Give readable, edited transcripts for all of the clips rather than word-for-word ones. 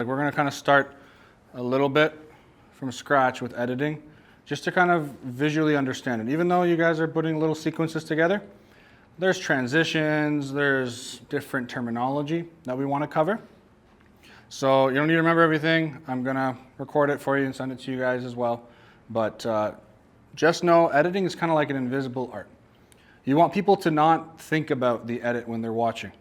We're going to kind of start a little bit from scratch with editing, just to kind of visually understand it. Even though you guys are putting little sequences together, there's transitions, there's different terminology that we want to cover. So you don't need to remember everything. I'm going to record it for you and send it to you guys as well. But just know editing is kind of like an invisible art. You want people to not think about the edit when they're watching.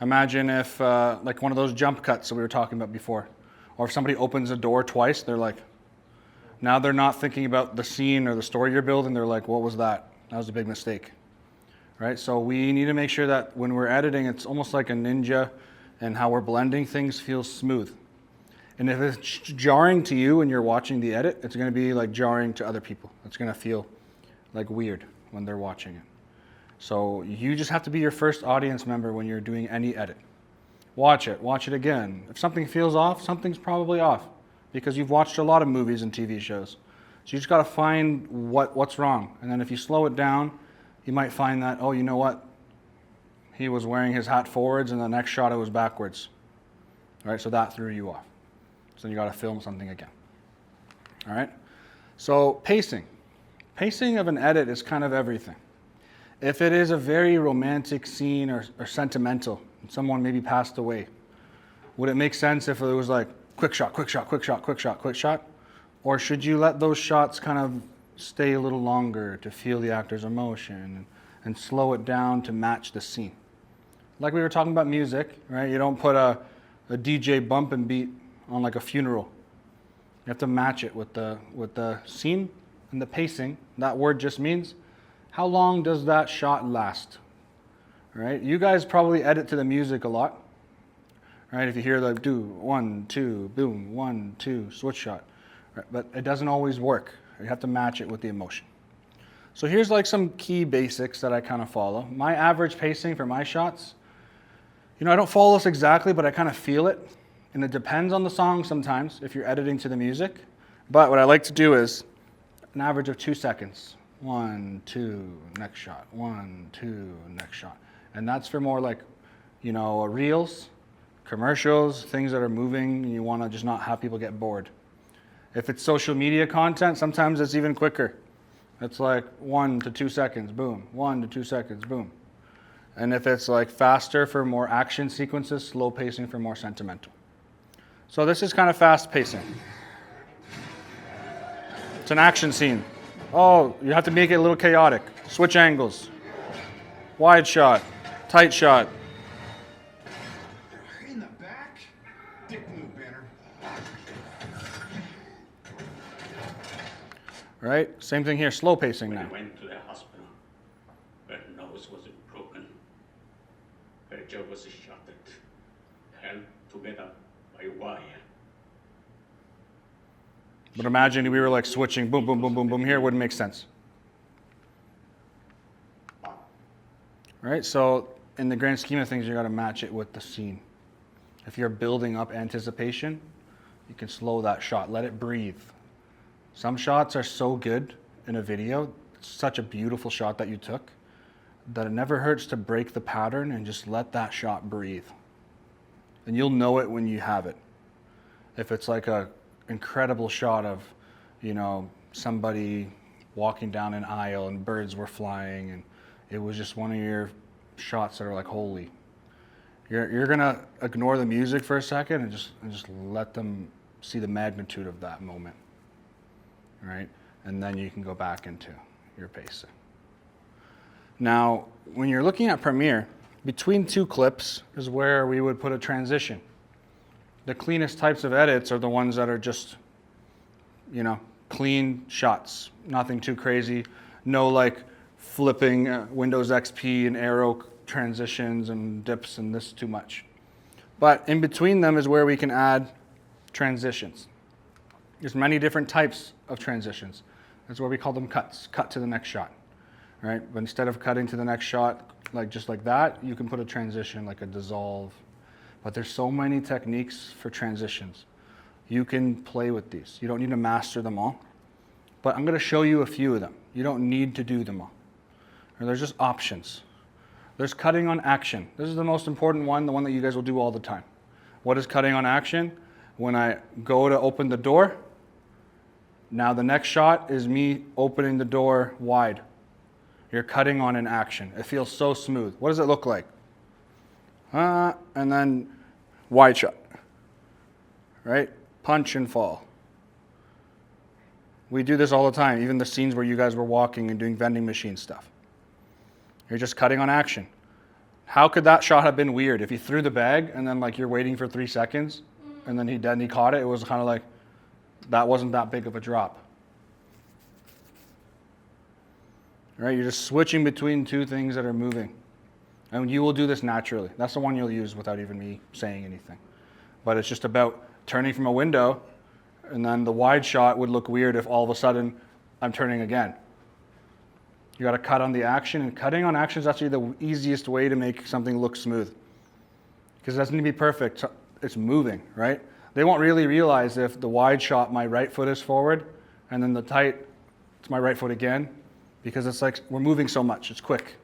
Imagine if, like one of those jump cuts that we were talking about before, or if somebody opens a door twice, they're like, now they're not thinking about the scene or the story you're building, they're like, what was that? That was a big mistake, right? So we need to make sure that when we're editing, it's almost like a ninja, and how we're blending things feels smooth. And if it's jarring to you when you're watching the edit, it's gonna be like jarring to other people. It's gonna feel like weird when they're watching it. So you just have to be your first audience member when you're doing any edit. Watch it again. If something feels off, something's probably off because you've watched a lot of movies and TV shows. So you just gotta find what's wrong. And then if you slow it down, you might find that, oh, you know what? He was wearing his hat forwards and the next shot it was backwards. All right, so that threw you off. So you gotta film something again. All right, so pacing. Pacing of an edit is kind of everything. If it is a very romantic scene or sentimental, and someone maybe passed away, would it make sense if it was like quick shot, quick shot, quick shot, quick shot, quick shot? Or should you let those shots kind of stay a little longer to feel the actor's emotion and slow it down to match the scene? Like we were talking about music, right? You don't put a DJ bump and beat on like a funeral. You have to match it with the scene and the pacing. That word just means how long does that shot last? Right? You guys probably edit to the music a lot. Right? If you hear the do 1, 2, boom, 1, 2, switch shot. Right? But it doesn't always work. You have to match it with the emotion. So here's like some key basics that I kind of follow. My average pacing for my shots, I don't follow this exactly, but I kind of feel it. And it depends on the song sometimes if you're editing to the music. But what I like to do is an average of 2 seconds. 1, 2, next shot. 1, 2, next shot. And that's for more like, reels, commercials, things that are moving, and you want to just not have people get bored. If it's social media content, sometimes it's even quicker. It's like 1 to 2 seconds, boom. 1 to 2 seconds, boom. And if it's like faster for more action sequences, slow pacing for more sentimental. So this is kind of fast pacing. It's an action scene. Oh, you have to make it a little chaotic. Switch angles. Wide shot. Tight shot. In the back? Dick move, Banner. Right? Same thing here. Slow pacing now. I went to the hospital. Her nose wasn't broken. Her jaw was shattered. Held together by wire. But imagine we were like switching boom, boom, boom, boom, boom here. It wouldn't make sense. Right? So in the grand scheme of things, you got to match it with the scene. If you're building up anticipation, you can slow that shot. Let it breathe. Some shots are so good in a video. It's such a beautiful shot that you took that it never hurts to break the pattern and just let that shot breathe. And you'll know it when you have it. If it's like a incredible shot of, somebody walking down an aisle and birds were flying, and it was just one of your shots that are like holy. You're gonna ignore the music for a second and just let them see the magnitude of that moment, right? And then you can go back into your pacing. Now, when you're looking at Premiere, between two clips is where we would put a transition. The cleanest types of edits are the ones that are just, clean shots, nothing too crazy, no like flipping Windows XP and arrow transitions and dips and this too much. But in between them is where we can add transitions. There's many different types of transitions. That's where we call them cuts, cut to the next shot, right? But instead of cutting to the next shot, just like that, you can put a transition like a dissolve. But there's so many techniques for transitions. You can play with these. You don't need to master them all. But I'm going to show you a few of them. You don't need to do them all. Or there's just options. There's cutting on action. This is the most important one, the one that you guys will do all the time. What is cutting on action? when I go to open the door, now the next shot is me opening the door wide. You're cutting on an action. It feels so smooth. What does it look like? And then wide shot, right? Punch and fall. We do this all the time, even the scenes where you guys were walking and doing vending machine stuff. You're just cutting on action. How could that shot have been weird? If he threw the bag and then like you're waiting for 3 seconds and then he caught it, it was kind of like, that wasn't that big of a drop. Right? You're just switching between two things that are moving. And you will do this naturally. That's the one you'll use without even me saying anything. But it's just about turning from a window, and then the wide shot would look weird if all of a sudden I'm turning again. You got to cut on the action, and cutting on action is actually the easiest way to make something look smooth. Because it doesn't need to be perfect. It's moving, right? They won't really realize if the wide shot, my right foot is forward, and then the tight, it's my right foot again, because it's like we're moving so much. It's quick.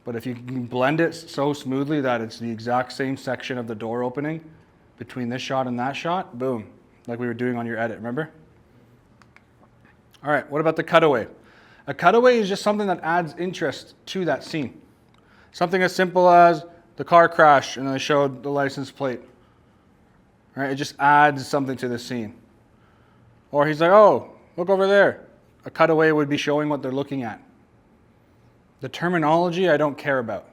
But if you can blend it so smoothly that it's the exact same section of the door opening between this shot and that shot, boom, like we were doing on your edit, remember? All right, what about the cutaway? A cutaway is just something that adds interest to that scene. Something as simple as the car crashed and they showed the license plate. Right? It just adds something to the scene. Or he's like, oh, look over there. A cutaway would be showing what they're looking at. The terminology I don't care about.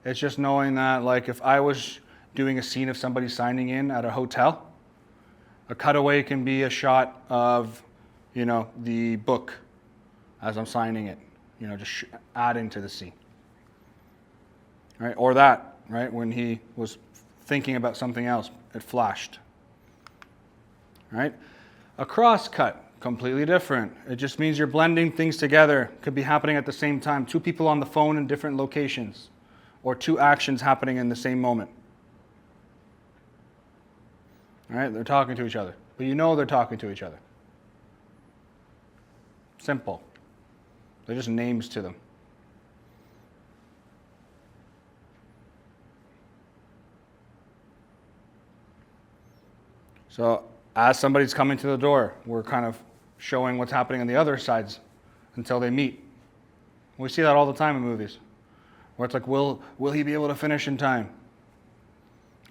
It's just knowing that, like, if I was doing a scene of somebody signing in at a hotel, a cutaway can be a shot of, the book as I'm signing it, just adding to the scene. Right? Or that, right? When he was thinking about something else, it flashed. Right? A cross cut. Completely different. It just means you're blending things together. Could be happening at the same time. 2 people on the phone in different locations, or 2 actions happening in the same moment. All right, they're talking to each other, but they're talking to each other. Simple. They're just names to them. So as somebody's coming to the door, we're kind of showing what's happening on the other sides until they meet. We see that all the time in movies, where it's like, will he be able to finish in time?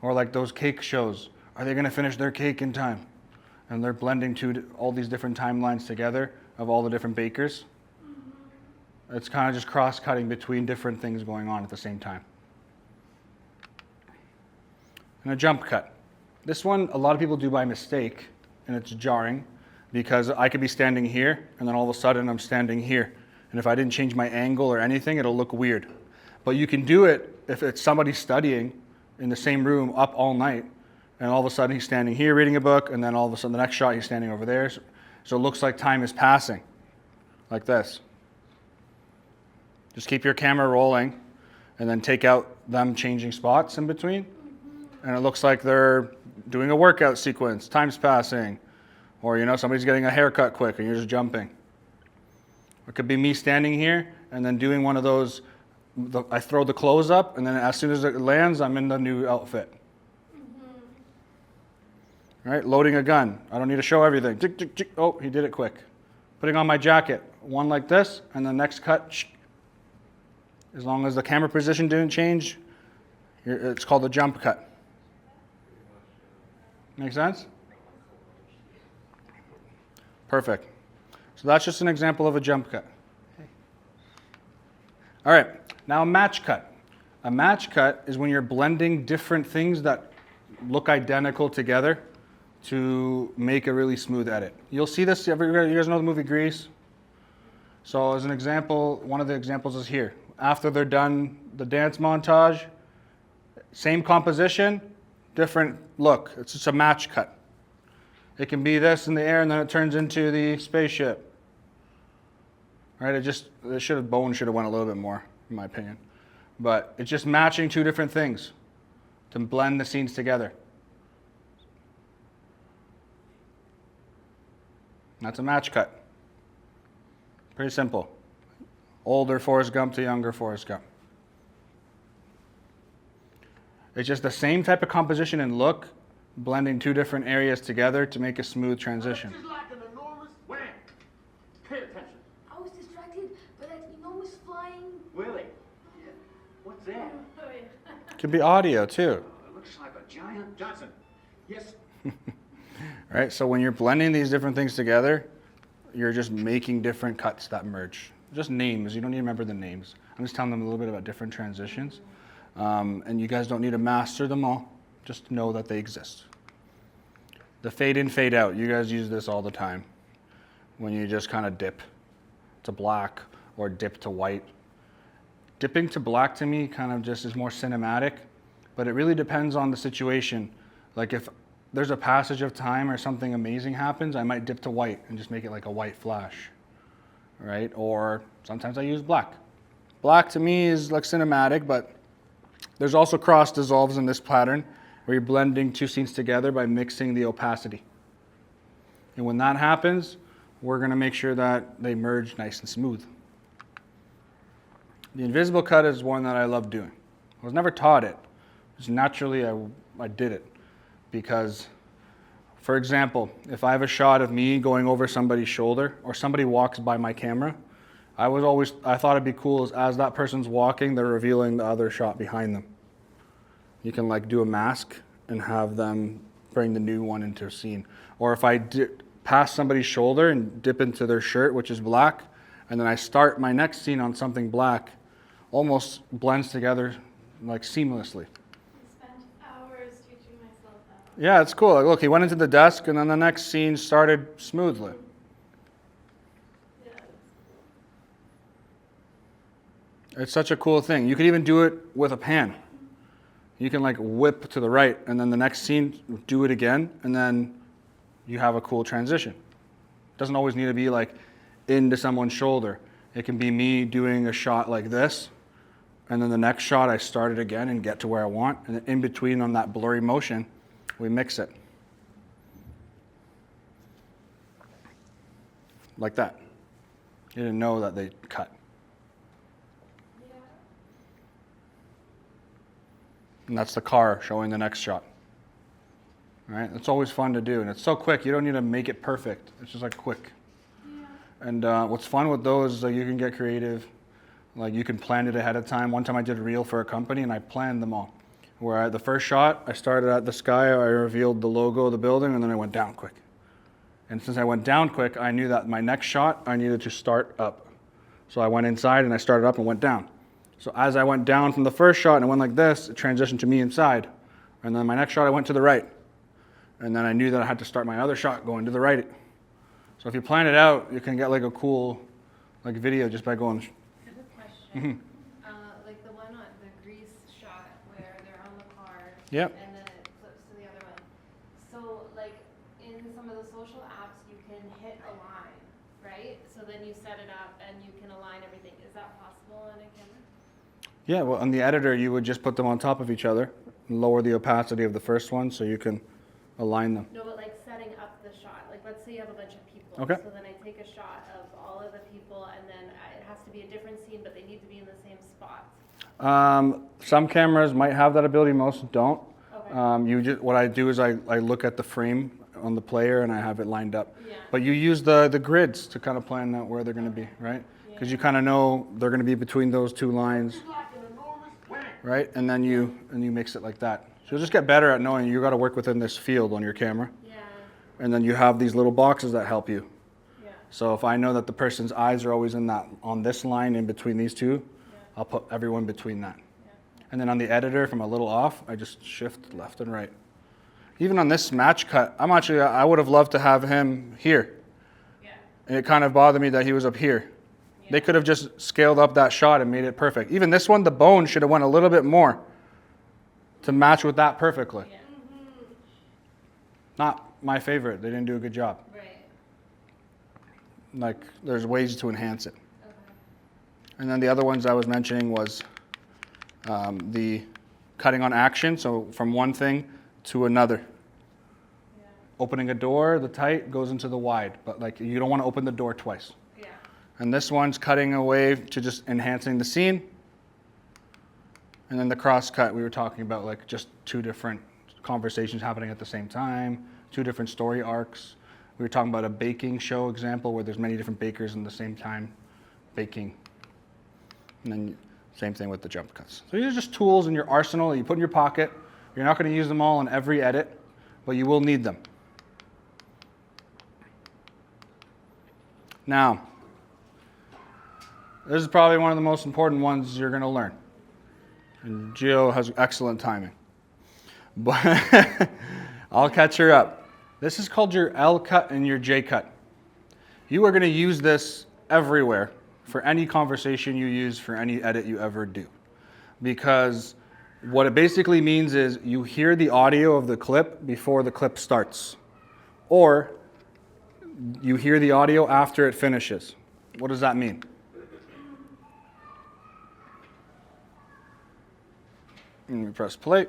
Or like those cake shows, are they going to finish their cake in time? And they're blending all these different timelines together of all the different bakers. It's kind of just cross-cutting between different things going on at the same time. And a jump cut. This one, a lot of people do by mistake, and it's jarring, because I could be standing here, and then all of a sudden I'm standing here. And if I didn't change my angle or anything, it'll look weird. But you can do it if it's somebody studying in the same room up all night, and all of a sudden he's standing here reading a book, and then all of a sudden the next shot he's standing over there. So it looks like time is passing, like this. Just keep your camera rolling, and then take out them changing spots in between. And it looks like they're doing a workout sequence, time's passing. Or, somebody's getting a haircut quick and you're just jumping. It could be me standing here and then doing one of those, I throw the clothes up, and then as soon as it lands, I'm in the new outfit. Right? Loading a gun. I don't need to show everything. Tick, tick, tick. Oh, he did it quick. Putting on my jacket. One like this, and the next cut. As long as the camera position didn't change, it's called a jump cut. Make sense? Perfect. So that's just an example of a jump cut. All right, now a match cut. A match cut is when you're blending different things that look identical together to make a really smooth edit. You'll see this, you guys know the movie Grease? So as an example, one of the examples is here. After they're done the dance montage, same composition, different look. It's just a match cut. It can be this in the air, and then it turns into the spaceship. Right? Bone should have went a little bit more, in my opinion. But it's just matching 2 different things to blend the scenes together. That's a match cut. Pretty simple. Older Forrest Gump to younger Forrest Gump. It's just the same type of composition and look, blending two different areas together to make a smooth transition. Just like an enormous wham. Pay attention. I was distracted by that enormous flying. Willie. What's that? Could be audio too. It looks like a giant Johnson. Yes. Right? So when you're blending these different things together, you're just making different cuts that merge. Just names. You don't need to remember the names. I'm just telling them a little bit about different transitions. And you guys don't need to master them all. Just know that they exist. The fade in, fade out. You guys use this all the time. When you just kind of dip to black or dip to white. Dipping to black to me kind of just is more cinematic, but it really depends on the situation. Like if there's a passage of time or something amazing happens, I might dip to white and just make it like a white flash, right? Or sometimes I use black. Black to me is like cinematic, but there's also cross dissolves in this pattern where you're blending two scenes together by mixing the opacity. And when that happens, we're gonna make sure that they merge nice and smooth. The invisible cut is one that I love doing. I was never taught it. Just naturally I did it. Because, for example, if I have a shot of me going over somebody's shoulder or somebody walks by my camera, I thought it'd be cool as that person's walking, they're revealing the other shot behind them. You can like do a mask and have them bring the new one into a scene. Or if I dip past somebody's shoulder and dip into their shirt, which is black, and then I start my next scene on something black, almost blends together like seamlessly. I spent hours teaching myself that. Yeah, it's cool. Like, look, he went into the desk, and then the next scene started smoothly. Yeah. It's such a cool thing. You could even do it with a pan. You can like whip to the right, and then the next scene, do it again, and then you have a cool transition. It doesn't always need to be like into someone's shoulder. It can be me doing a shot like this, and then the next shot I start it again and get to where I want, and then in between on that blurry motion, we mix it. Like that. You didn't know that they cut. Yeah. And that's the car showing the next shot. Right? It's always fun to do, and it's so quick. You don't need to make it perfect. It's just like quick. Yeah. And what's fun with those is that you can get creative. Like you can plan it ahead of time. One time I did a reel for a company and I planned them all. Where the first shot, I started at the sky, I revealed the logo of the building, and then I went down quick. And since I went down quick, I knew that my next shot, I needed to start up. So I went inside and I started up and went down. So as I went down from the first shot and I went like this, it transitioned to me inside. And then my next shot, I went to the right. And then I knew that I had to start my other shot going to the right. So if you plan it out, you can get like a cool like video just by going. I have a question. Like the one on the Grease shot where they're on the car. Yep. And then it flips to the other one. So like in some of the social apps, you can hit align, right? So then you set it up and you can align everything. Is that possible on a camera? Yeah, well, on the editor, you would just put them on top of each other, and lower the opacity of the first one so you can align them. No, but like setting up the shot. Like let's say you have a bunch of people. Okay. So then I take a shot of all of the people and then it has to be a different scene, but they need to be in the same spots. Some cameras might have that ability, most don't. Okay. What I do is I look at the frame on the player and I have it lined up. Yeah. But you use the grids to kind of plan out where they're going to be, right? Because you kind of know they're going to be between those two lines, Just like an enormous wham. right? And then you mix it like that. So you'll just get better at knowing you got to work within this field on your camera. Yeah. And then you have these little boxes that help you. Yeah. So if I know that the person's eyes are always on this line in between these two, Yeah. I'll put everyone between that. Yeah. And then on the editor, from a little off, I just shift left and right. Even on this match cut, I would have loved to have him here. Yeah. And it kind of bothered me that he was up here. They could have just scaled up that shot and made it perfect. Even this one, the bone should have went a little bit more to match with that perfectly. Yeah. Not my favorite. They didn't do a good job. Right. Like, there's ways to enhance it. Okay. And then the other ones I was mentioning was the cutting on action, so from one thing to another. Yeah. Opening a door, the tight goes into the wide, but like you don't want to open the door twice. Yeah. And this one's cutting away to just enhancing the scene. And then the cross cut we were talking about, like just two different conversations happening at the same time, 2 different story arcs. We were talking about a baking show example where there's many different bakers in the same time baking. And then same thing with the jump cuts. So these are just tools in your arsenal that you put in your pocket. You're not going to use them all in every edit, but you will need them. Now, this is probably one of the most important ones you're going to learn. And Gio has excellent timing. But I'll catch her up. This is called your L cut and your J cut. You are going to use this everywhere for any conversation you use, for any edit you ever do. Because what it basically means is you hear the audio of the clip before the clip starts. Or you hear the audio after it finishes. What does that mean? Let me press play.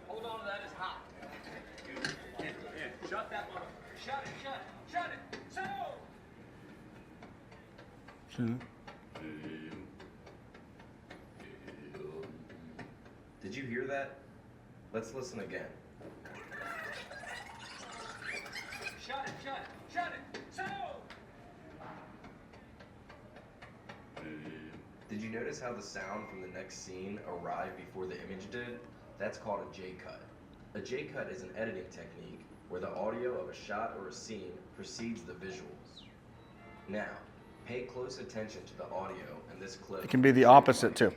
Hold on to that, it's hot. Shut that mother. Shut it. So. Did you hear that? Let's listen again. Shut it. So. Did you notice how the sound from the next scene arrived before the image did? That's called a J-cut. A J-cut is an editing technique where the audio of a shot or a scene precedes the visuals. Now, pay close attention to the audio in this clip. It can be the opposite too.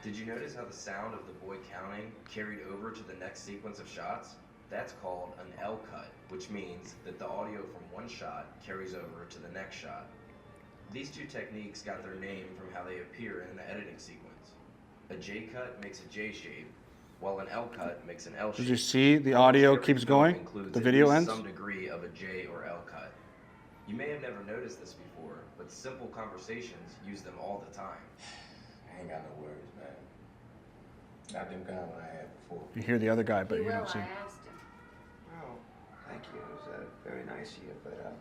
Did you notice how the sound of the boy counting carried over to the next sequence of shots? That's called an L cut, which means that the audio from one shot carries over to the next shot. These two techniques got their name from how they appear in the editing sequence. A J cut makes a J shape, while an L cut makes an L shape. Did you see the audio keeps going? The video ends? Some degree of a J or L cut. You may have never noticed this before, but simple conversations use them all the time. I ain't got no worries, man. Not them kind I had before. You hear the other guy, but He you will, don't see. I asked him. Oh, thank you. It was very nice of you, but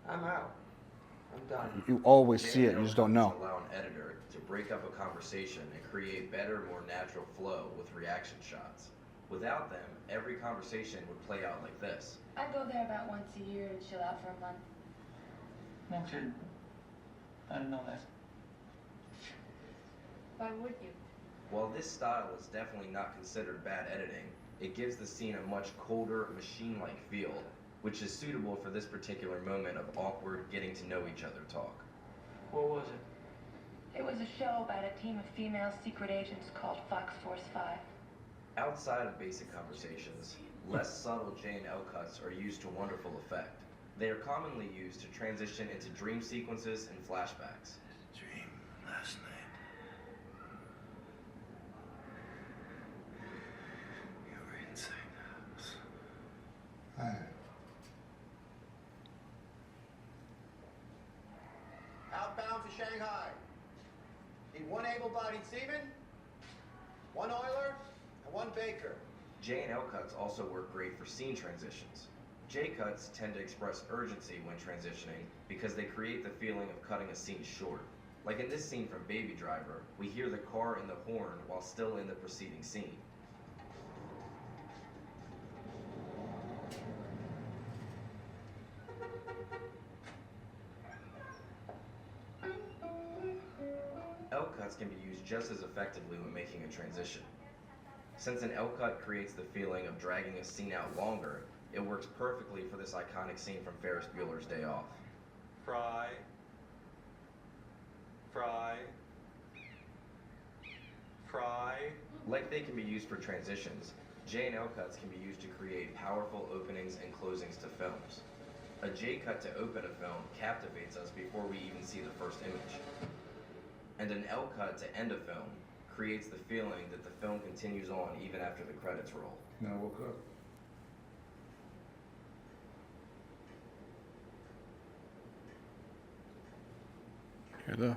I'm out. I'm done. You always see it, you just don't know. Allow an editor to break up a conversation and create better, more natural flow with reaction shots. Without them, every conversation would play out like this. I go there about once a year and chill out for a month. No kidding. I didn't know that. Why would you? While this style is definitely not considered bad editing, it gives the scene a much colder, machine-like feel, which is suitable for this particular moment of awkward getting to know each other talk. What was it? It was a show about a team of female secret agents called Fox Force 5. Outside of basic conversations, less subtle J and L cuts are used to wonderful effect. They are commonly used to transition into dream sequences and flashbacks. Dream last night. You were inside the house. Outbound for Shanghai. Need one able-bodied seaman, one oiler, and one baker. J and L cuts also work great for scene transitions. J cuts tend to express urgency when transitioning because they create the feeling of cutting a scene short. Like in this scene from Baby Driver, we hear the car and the horn while still in the preceding scene. L cuts can be used just as effectively when making a transition. Since an L cut creates the feeling of dragging a scene out longer, it works perfectly for this iconic scene from Ferris Bueller's Day Off. Fry. Like they can be used for transitions, J and L cuts can be used to create powerful openings and closings to films. A J cut to open a film captivates us before we even see the first image. And an L cut to end a film creates the feeling that the film continues on even after the credits roll. Now woke up. Hear the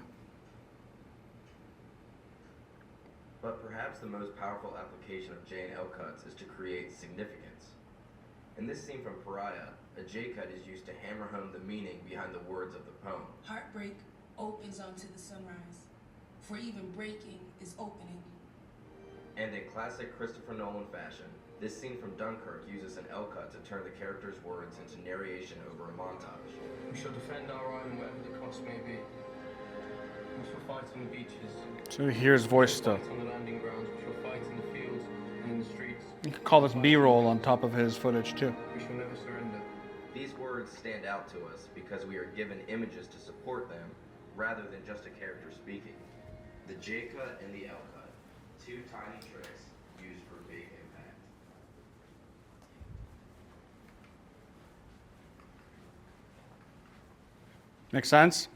But perhaps the most powerful application of J and L cuts is to create significance. In this scene from Pariah, a J cut is used to hammer home the meaning behind the words of the poem. Heartbreak opens onto the sunrise, for even breaking is opening. And in classic Christopher Nolan fashion, this scene from Dunkirk uses an L cut to turn the character's words into narration over a montage. We shall defend our island whatever the cost may be. We shall fight on the beaches. So you hear his voice We still. shall fight on the landing grounds. We shall fight in the fields and in the streets. You could call this B-roll on top of his footage too. We shall never surrender. These words stand out to us because we are given images to support them rather than just a character speaking. The J cut and the L cut, two tiny tricks used for big impact. Make sense?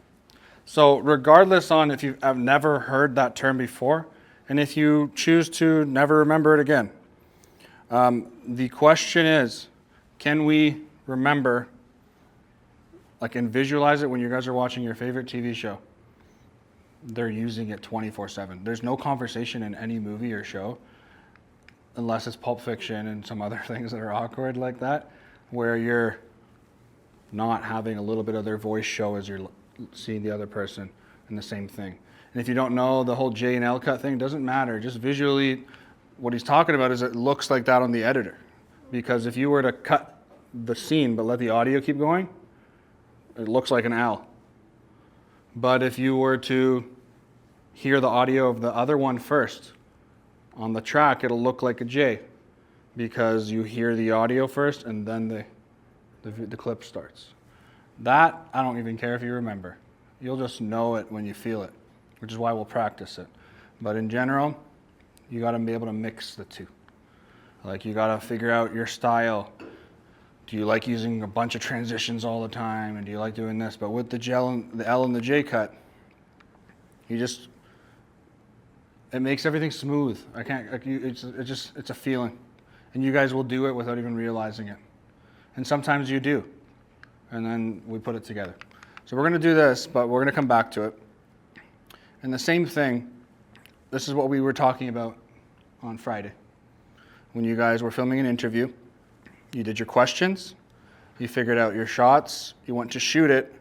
So regardless on if you've never heard that term before, and if you choose to never remember it again, the question is, can we remember, like, and visualize it when you guys are watching your favorite TV show? They're using it 24/7. There's no conversation in any movie or show, unless it's Pulp Fiction and some other things that are awkward like that, where you're not having a little bit of their voice show as you're seeing the other person in the same thing. And if you don't know the whole J and L cut thing, doesn't matter. Just visually, what he's talking about is it looks like that on the editor. Because if you were to cut the scene but let the audio keep going, it looks like an L. But if you were to hear the audio of the other one first on the track, it'll look like a J, because you hear the audio first and then the clip starts. That, I don't even care if you remember. You'll just know it when you feel it, which is why we'll practice it. But in general, you got to be able to mix the two. Like, you got to figure out your style. Do you like using a bunch of transitions all the time, and do you like doing this? But with the L and the J cut, it makes everything smooth. It's a feeling, and you guys will do it without even realizing it. And sometimes you do, and then we put it together. So we're going to do this, but we're going to come back to it. And the same thing, this is what we were talking about on Friday. When you guys were filming an interview, you did your questions, you figured out your shots, you went to shoot it,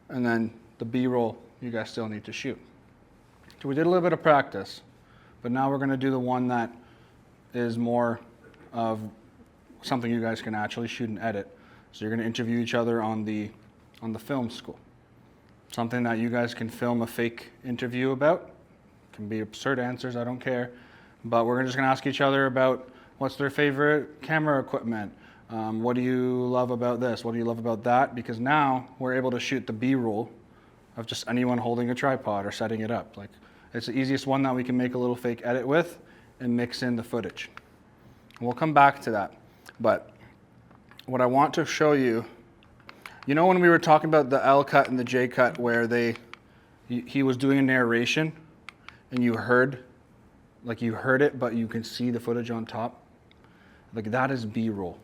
and then the B-roll you guys still need to shoot. So we did a little bit of practice, but now we're going to do the one that is more of something you guys can actually shoot and edit. So you're going to interview each other on the film school. Something that you guys can film a fake interview about. It can be absurd answers, I don't care. But we're just going to ask each other about what's their favorite camera equipment. What do you love about this? What do you love about that? Because now we're able to shoot the B-roll of just anyone holding a tripod or setting it up. Like, it's the easiest one that we can make a little fake edit with and mix in the footage. We'll come back to that. But what I want to show you, you know when we were talking about the L cut and the J cut where he was doing a narration and you heard it, but you can see the footage on top? Like, that is B-roll.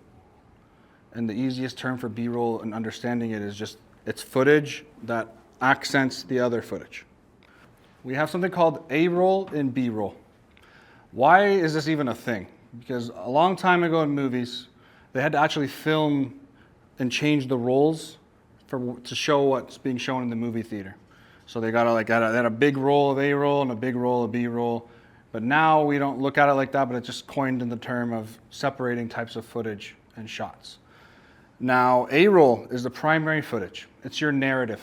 And the easiest term for B-roll and understanding it is just, it's footage that accents the other footage. We have something called A-roll and B-roll. Why is this even a thing? Because a long time ago in movies, they had to actually film and change the rolls to show what's being shown in the movie theater. So they had a big roll of A-roll and a big roll of B-roll. But now we don't look at it like that, but it's just coined in the term of separating types of footage and shots. Now, A-roll is the primary footage. It's your narrative.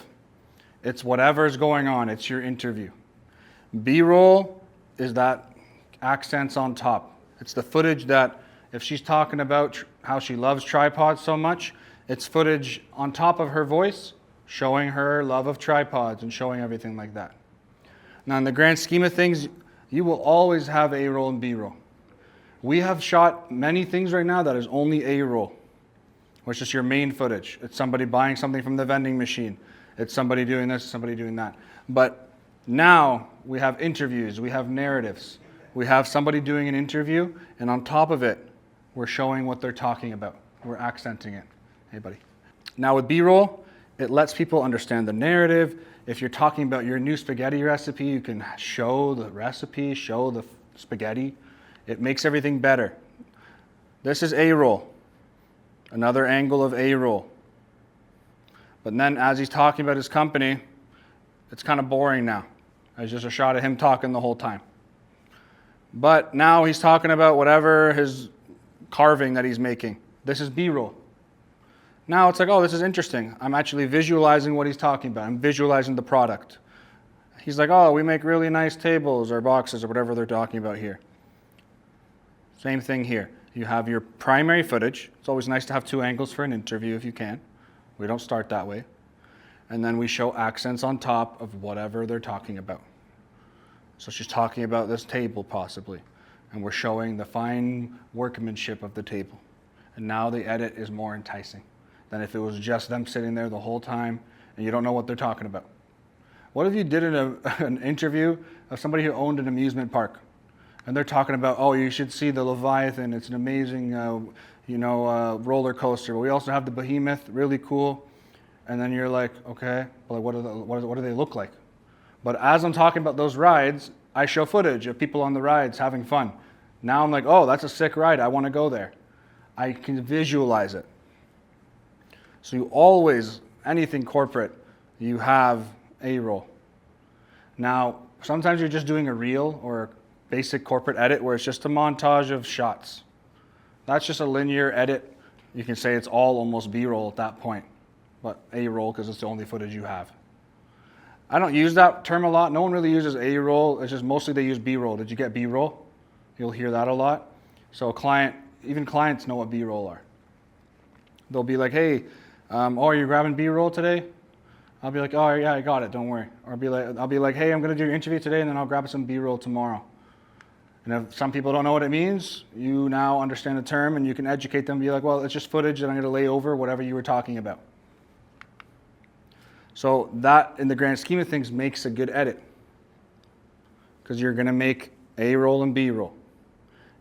It's whatever's going on. It's your interview. B-roll is that accents on top. It's the footage that, if she's talking about how she loves tripods so much, it's footage on top of her voice showing her love of tripods and showing everything like that. Now, in the grand scheme of things, you will always have A-roll and B-roll. We have shot many things right now that is only A-roll, which is your main footage. It's somebody buying something from the vending machine. It's somebody doing this, somebody doing that. But now we have interviews, we have narratives. We have somebody doing an interview, and on top of it, we're showing what they're talking about. We're accenting it. Hey, buddy. Now with B-roll, it lets people understand the narrative. If you're talking about your new spaghetti recipe, you can show the recipe, show the spaghetti. It makes everything better. This is A-roll. Another angle of A-roll. But then as he's talking about his company, it's kind of boring now. It's just a shot of him talking the whole time. But now he's talking about whatever his carving that he's making. This is B-roll. Now it's like, oh, this is interesting. I'm actually visualizing what he's talking about. I'm visualizing the product. He's like, oh, we make really nice tables or boxes or whatever they're talking about here. Same thing here. You have your primary footage. It's always nice to have two angles for an interview if you can. We don't start that way. And then we show accents on top of whatever they're talking about. So she's talking about this table possibly. And we're showing the fine workmanship of the table. And now the edit is more enticing than if it was just them sitting there the whole time and you don't know what they're talking about. What if you did an interview of somebody who owned an amusement park and they're talking about, oh, you should see the Leviathan. It's an amazing, roller coaster. But we also have the Behemoth, really cool. And then you're like, okay, well, what do they look like? But as I'm talking about those rides, I show footage of people on the rides having fun. Now I'm like, oh, that's a sick ride. I want to go there. I can visualize it. So you always, anything corporate, you have A-roll. Now, sometimes you're just doing a reel or a basic corporate edit where it's just a montage of shots. That's just a linear edit. You can say it's all almost B-roll at that point, but A-roll because it's the only footage you have. I don't use that term a lot. No one really uses A-roll. It's just mostly they use B-roll. Did you get B-roll? You'll hear that a lot. So even clients know what B-roll are. They'll be like, hey, are you grabbing B-roll today? I'll be like, oh yeah, I got it, don't worry. Or I'll be like, hey, I'm gonna do your interview today and then I'll grab some B-roll tomorrow. And if some people don't know what it means, you now understand the term and you can educate them, be like, well, it's just footage that I'm gonna lay over whatever you were talking about. So that, in the grand scheme of things, makes a good edit. Because you're gonna make A-roll and B-roll.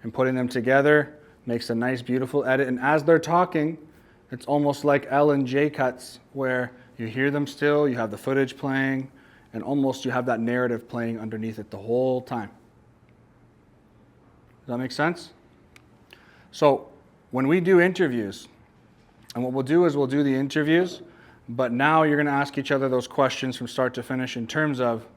And putting them together makes a nice, beautiful edit. And as they're talking, it's almost like L and J cuts where you hear them still, you have the footage playing, and almost you have that narrative playing underneath it the whole time. Does that make sense? So when we do interviews, and what we'll do is we'll do the interviews, but now you're going to ask each other those questions from start to finish in terms of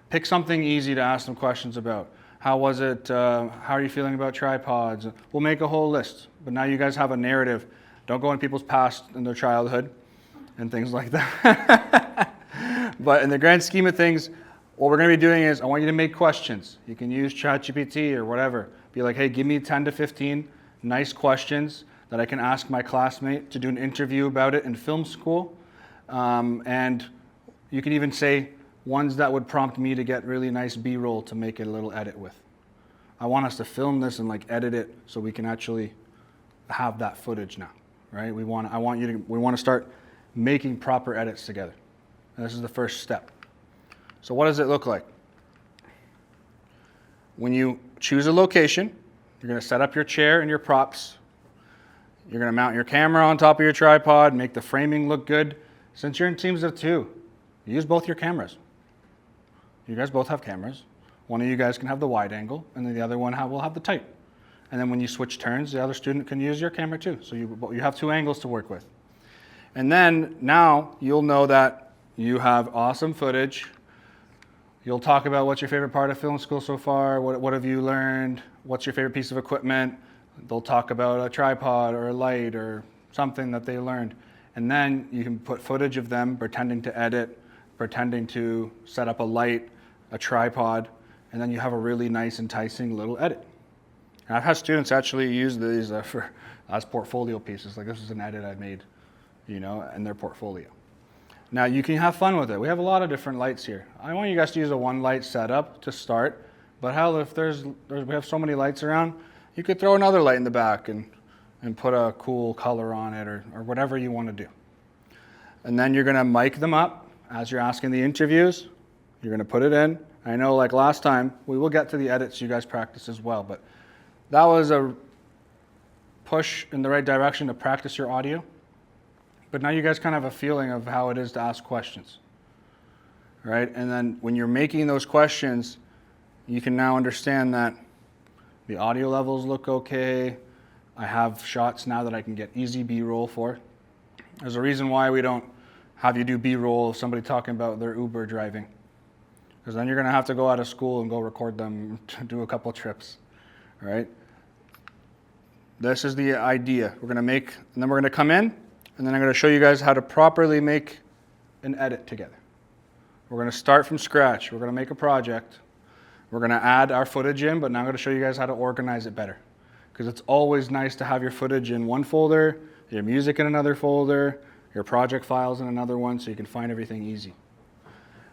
pick something easy to ask them questions about. How was it? How are you feeling about tripods? We'll make a whole list, but now you guys have a narrative. Don't go in people's past and their childhood and things like that. But in the grand scheme of things, what we're going to be doing is I want you to make questions. You can use ChatGPT or whatever. Be like, hey, give me 10 to 15 nice questions that I can ask my classmate to do an interview about it in film school. And you can even say ones that would prompt me to get really nice B-roll to make it a little edit with. I want us to film this and edit it so we can actually have that footage now, right? We want to start making proper edits together. And this is the first step. So what does it look like? When you choose a location, you're going to set up your chair and your props. You're going to mount your camera on top of your tripod, make the framing look good. Since you're in teams of two, use both your cameras. You guys both have cameras. One of you guys can have the wide angle, and then the other one will have the tight. And then when you switch turns, the other student can use your camera too. So you have two angles to work with. And then now you'll know that you have awesome footage. You'll talk about what's your favorite part of film school so far, what have you learned, what's your favorite piece of equipment. They'll talk about a tripod or a light or something that they learned. And then you can put footage of them pretending to edit, pretending to set up a light, a tripod, and then you have a really nice, enticing little edit. And I've had students actually use these as portfolio pieces. Like, this is an edit I made, in their portfolio. Now, you can have fun with it. We have a lot of different lights here. I want you guys to use a one light setup to start, but hell, if we have so many lights around, you could throw another light in the back and put a cool color on it or whatever you want to do. And then you're going to mic them up as you're asking the interviews. You're going to put it in. I know, like last time, we will get to the edits you guys practice as well, but that was a push in the right direction to practice your audio. But now you guys kind of have a feeling of how it is to ask questions, right? And then when you're making those questions, you can now understand that the audio levels look okay. I have shots now that I can get easy B-roll for. There's a reason why we don't have you do B-roll of somebody talking about their Uber driving. Because then you're going to have to go out of school and go record them to do a couple trips, all right? This is the idea. We're going to make, and then we're going to come in, and then I'm going to show you guys how to properly make an edit together. We're going to start from scratch. We're going to make a project. We're going to add our footage in, but now I'm going to show you guys how to organize it better. Because it's always nice to have your footage in one folder, your music in another folder, your project files in another one, so you can find everything easy.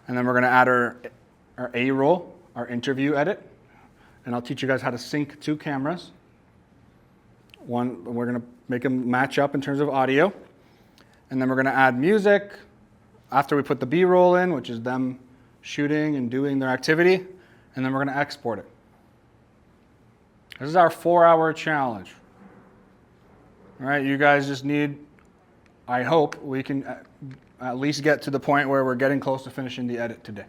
And then we're going to add our A-roll, our interview edit, and I'll teach you guys how to sync two cameras. One, we're going to make them match up in terms of audio, and then we're going to add music after we put the B-roll in, which is them shooting and doing their activity, and then we're going to export it. This is our 4-hour challenge. All right, you guys just need, I hope we can at least get to the point where we're getting close to finishing the edit today.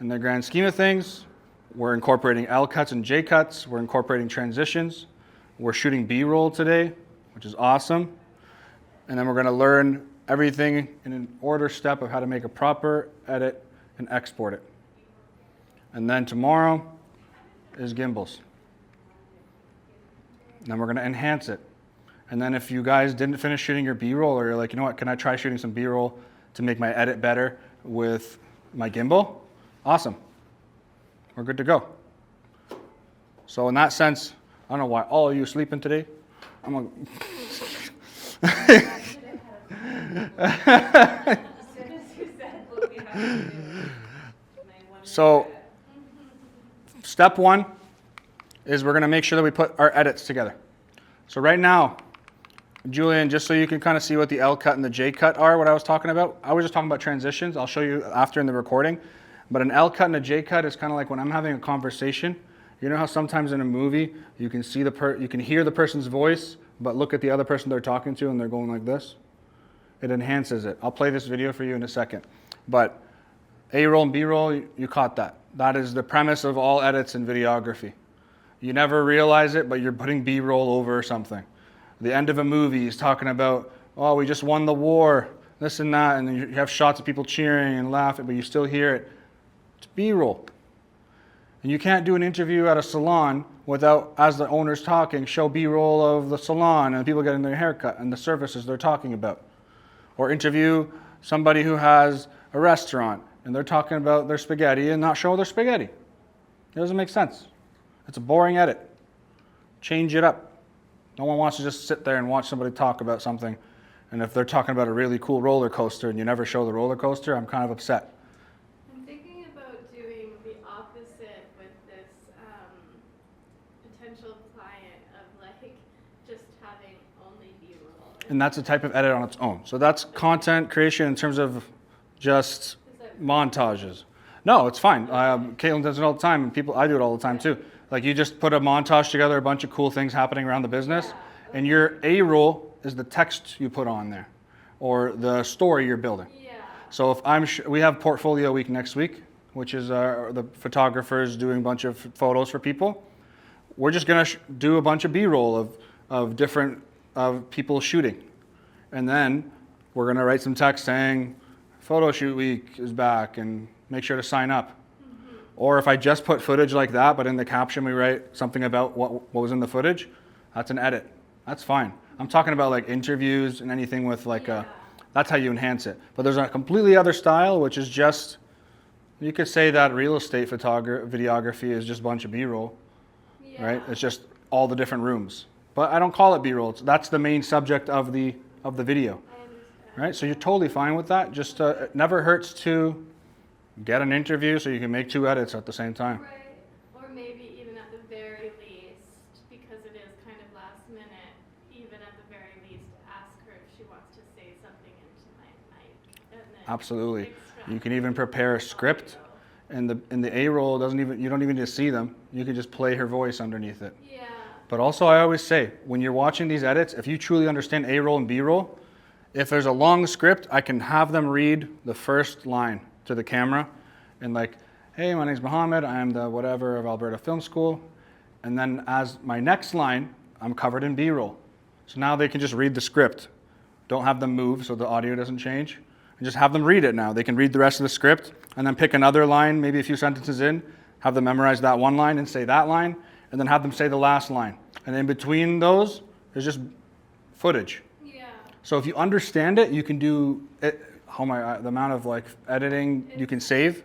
In the grand scheme of things, we're incorporating L cuts and J cuts. We're incorporating transitions. We're shooting B-roll today, which is awesome. And then we're going to learn everything in an order step of how to make a proper edit and export it. And then tomorrow is gimbals. And then we're going to enhance it. And then if you guys didn't finish shooting your B-roll, or you're like, you know what, can I try shooting some B-roll to make my edit better with my gimbal? Awesome. We're good to go. So in that sense, I don't know why all of you are sleeping today. I'm going So step one is we're going to make sure that we put our edits together. So right now, Julian, just so you can kind of see what the L cut and the J cut are, what I was talking about. I was just talking about transitions. I'll show you after in the recording. But an L cut and a J cut is kind of like when I'm having a conversation. You know how sometimes in a movie you can see you can hear the person's voice, but look at the other person they're talking to and they're going like this? It enhances it. I'll play this video for you in a second. But A-roll and B-roll, you caught that. That is the premise of all edits in videography. You never realize it, but you're putting B-roll over something. The end of a movie is talking about, oh, we just won the war, this and that, and then you have shots of people cheering and laughing, but you still hear it. It's B-roll. And you can't do an interview at a salon without, as the owner's talking, show B-roll of the salon and people getting their haircut and the services they're talking about. Or interview somebody who has a restaurant and they're talking about their spaghetti and not show their spaghetti. It doesn't make sense. It's a boring edit. Change it up. No one wants to just sit there and watch somebody talk about something. And if they're talking about a really cool roller coaster and you never show the roller coaster, I'm kind of upset. I'm thinking about doing the opposite with this potential client of like just having only B-roll. And that's a type of edit on its own. So that's content creation in terms of just montages. No, it's fine. Caitlin does it all the time, and I do it all the time too. Like you just put a montage together, a bunch of cool things happening around the business, and your A-roll is the text you put on there, or the story you're building. Yeah. So if we have Portfolio Week next week, which is the photographers doing a bunch of photos for people. We're just gonna do a bunch of B-roll of different people shooting, and then we're gonna write some text saying, "Photo Shoot Week is back," and make sure to sign up. Or if I just put footage like that, but in the caption we write something about what was in the footage, that's an edit. That's fine. I'm talking about like interviews and anything with like that's how you enhance it. But there's a completely other style, which is just, you could say that real estate videography is just a bunch of B-roll, right? It's just all the different rooms. But I don't call it B-roll. That's the main subject of the video, right? So you're totally fine with that. Just it never hurts to get an interview so you can make 2 edits at the same time. Right. Or maybe even at the very least, because it is kind of last minute, even at the very least, ask her if she wants to say something into my mic. And then Absolutely. You can even prepare a script, and in the A-roll you don't even need to see them. You can just play her voice underneath it. Yeah. But also I always say, when you're watching these edits, if you truly understand A-roll and B-roll, if there's a long script, I can have them read the first line to the camera and like, hey, my name's Mohammed, I am the whatever of Alberta Film School. And then as my next line, I'm covered in B-roll. So now they can just read the script. Don't have them move so the audio doesn't change. And just have them read it now. They can read the rest of the script and then pick another line, maybe a few sentences in, have them memorize that one line and say that line, and then have them say the last line. And in between those, there's just footage. Yeah. So if you understand it, you can do it, the amount of like editing you can save,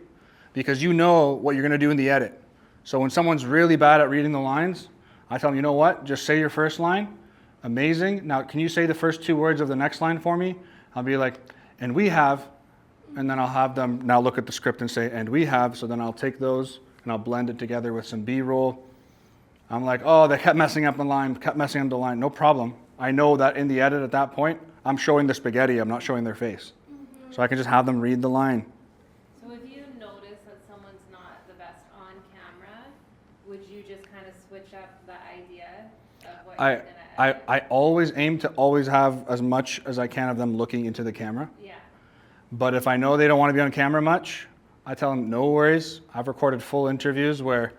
because you know what you're gonna do in the edit. So when someone's really bad at reading the lines, I tell them, you know what, just say your first line, amazing. Now, can you say the first 2 words of the next line for me? I'll be like, and we have, and then I'll have them now look at the script and say, and we have, so then I'll take those and I'll blend it together with some B-roll. I'm like, oh, they kept messing up the line, no problem. I know that in the edit at that point, I'm showing the spaghetti, I'm not showing their face. So I can just have them read the line. So if you notice that someone's not the best on camera, would you just kind of switch up the idea of what you're gonna edit? I always aim to always have as much as I can of them looking into the camera. Yeah. But if I know they don't want to be on camera much, I tell them, no worries. I've recorded full interviews where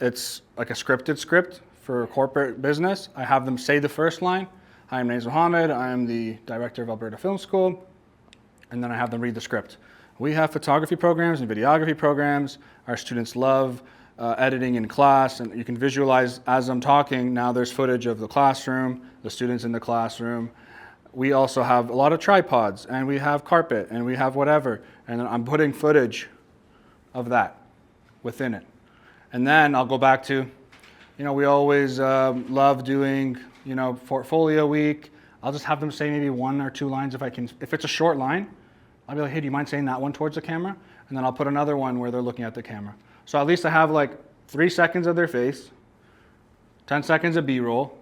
it's like a scripted script for a corporate business. I have them say the first line. Hi, my name is Mohammed. I am the director of Alberta Film School. And then I have them read the script. We have photography programs and videography programs. Our students love editing in class, and you can visualize as I'm talking, now there's footage of the classroom, the students in the classroom. We also have a lot of tripods, and we have carpet, and we have whatever. And then I'm putting footage of that within it. And then I'll go back to, we always love doing, portfolio week. I'll just have them say maybe 1 or 2 lines if I can. If it's a short line, I'll be like, hey, do you mind saying that one towards the camera? And then I'll put another one where they're looking at the camera. So at least I have like 3 seconds of their face, 10 seconds of B-roll,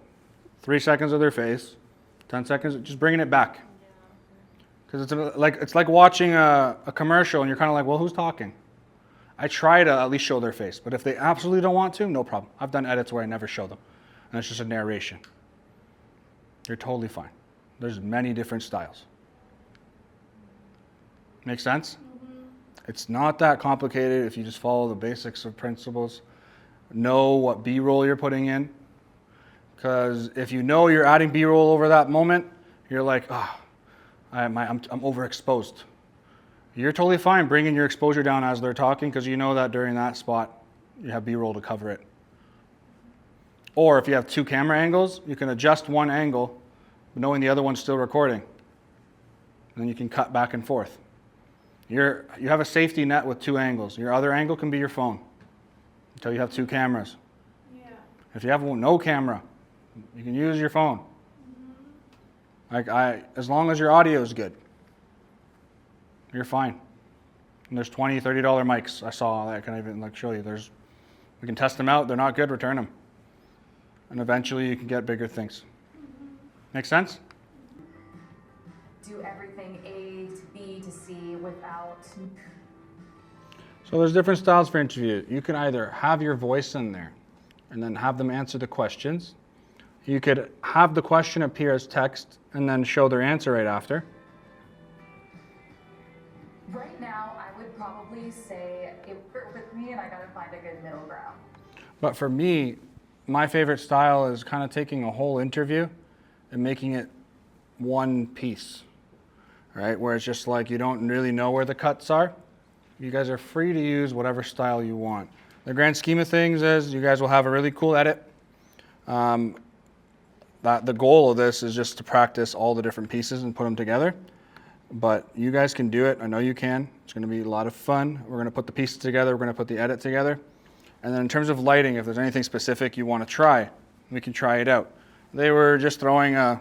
3 seconds of their face, 10 seconds, just bringing it back. Because it's like watching a commercial and you're kind of like, well, who's talking? I try to at least show their face, but if they absolutely don't want to, no problem. I've done edits where I never show them, and it's just a narration. You're totally fine. There's many different styles. Make sense? Mm-hmm. It's not that complicated if you just follow the basics of principles. Know what B-roll you're putting in, because if you know you're adding B-roll over that moment, you're like, I'm overexposed. You're totally fine bringing your exposure down as they're talking, because you know that during that spot, you have B-roll to cover it. Or if you have 2 camera angles, you can adjust one angle, knowing the other one's still recording. And then you can cut back and forth. You have a safety net with 2 angles. Your other angle can be your phone until you have 2 cameras. Yeah. If you have no camera, you can use your phone. Mm-hmm. As long as your audio is good, you're fine. And there's $20, $30 mics. I saw that. I can even show you. We can test them out. They're not good, return them. And eventually you can get bigger things. Mm-hmm. Make sense? Do everything A to B to C without... So there's different styles for interview. You can either have your voice in there and then have them answer the questions. You could have the question appear as text and then show their answer right after. Right now, I would probably say it worked with me and I gotta find a good middle ground. But for me, my favorite style is kind of taking a whole interview and making it one piece, right? Where it's just like you don't really know where the cuts are. You guys are free to use whatever style you want. The grand scheme of things is you guys will have a really cool edit. The goal of this is just to practice all the different pieces and put them together. But you guys can do it. I know you can. It's going to be a lot of fun. We're going to put the pieces together. We're going to put the edit together. And then in terms of lighting, if there's anything specific you want to try, we can try it out. They were just throwing a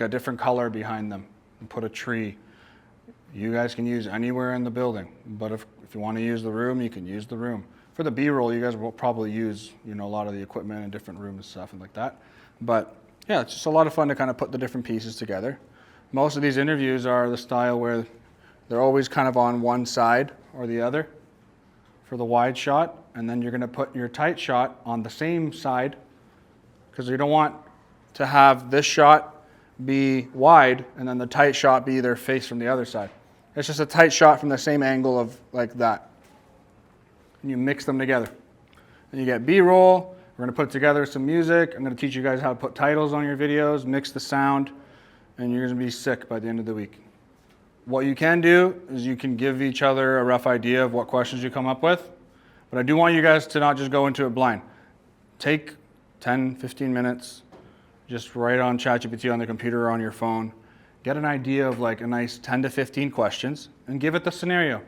different color behind them and put a tree. You guys can use anywhere in the building, but if you want to use the room, you can use the room. For the B-roll, you guys will probably use a lot of the equipment in different rooms and stuff and like that. But yeah, it's just a lot of fun to kind of put the different pieces together. Most of these interviews are the style where they're always kind of on one side or the other for the wide shot, and then you're going to put your tight shot on the same side, because you don't want to have this shot be wide and then the tight shot be their face from the other side. It's just a tight shot from the same angle of like that. and you mix them together. And you get B-roll. We're going to put together some music. I'm going to teach you guys how to put titles on your videos, mix the sound, and you're going to be sick by the end of the week. What you can do is you can give each other a rough idea of what questions you come up with, but I do want you guys to not just go into it blind. Take 10, 15 minutes, just write on ChatGPT on the computer or on your phone, get an idea of like a nice 10 to 15 questions, and give it the scenario.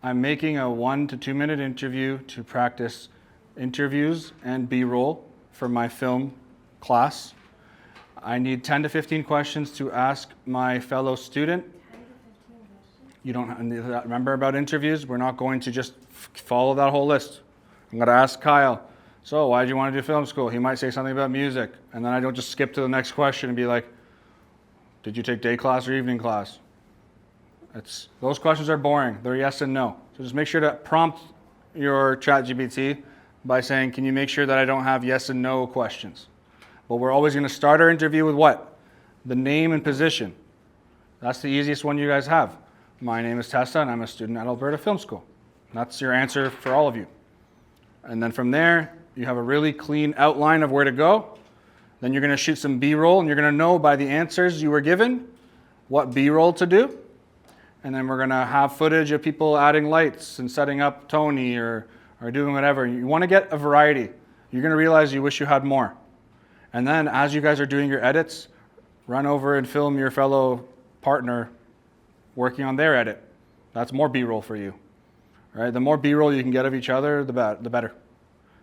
I'm making a 1 to 2 minute interview to practice interviews and B-roll for my film class. I need 10 to 15 questions to ask my fellow student. 10 to 15 questions? You don't remember about interviews? We're not going to just follow that whole list. I'm going to ask Kyle, so why did you want to do film school? He might say something about music, and then I don't just skip to the next question and be like, did you take day class or evening class? Those questions are boring. They're yes and no. So just make sure to prompt your ChatGPT by saying, can you make sure that I don't have yes and no questions? But we're always going to start our interview with what? The name and position. That's the easiest one you guys have. My name is Tessa, and I'm a student at Alberta Film School. That's your answer for all of you. And then from there, you have a really clean outline of where to go. Then you're going to shoot some B-roll, and you're going to know by the answers you were given what B-roll to do. And then we're going to have footage of people adding lights and setting up Tony or doing whatever. You want to get a variety. You're going to realize you wish you had more. And then as you guys are doing your edits, run over and film your fellow partner working on their edit. That's more B-roll for you. Right? The more B-roll you can get of each other, the better.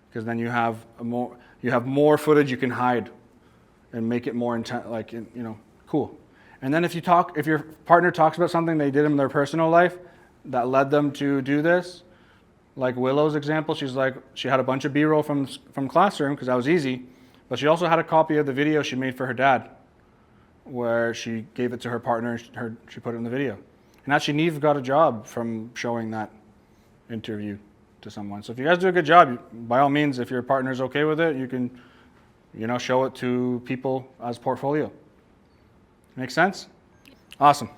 Because then you have more footage you can hide and make it more intense, cool. And then if your partner talks about something they did in their personal life that led them to do this, like Willow's example, she had a bunch of B-roll from classroom because that was easy, but she also had a copy of the video she made for her dad, where she gave it to her partner and she put it in the video. And actually, Neve got a job from showing that interview to someone. So if you guys do a good job, by all means, if your partner's okay with it, you can, show it to people as portfolio. Make sense? Awesome.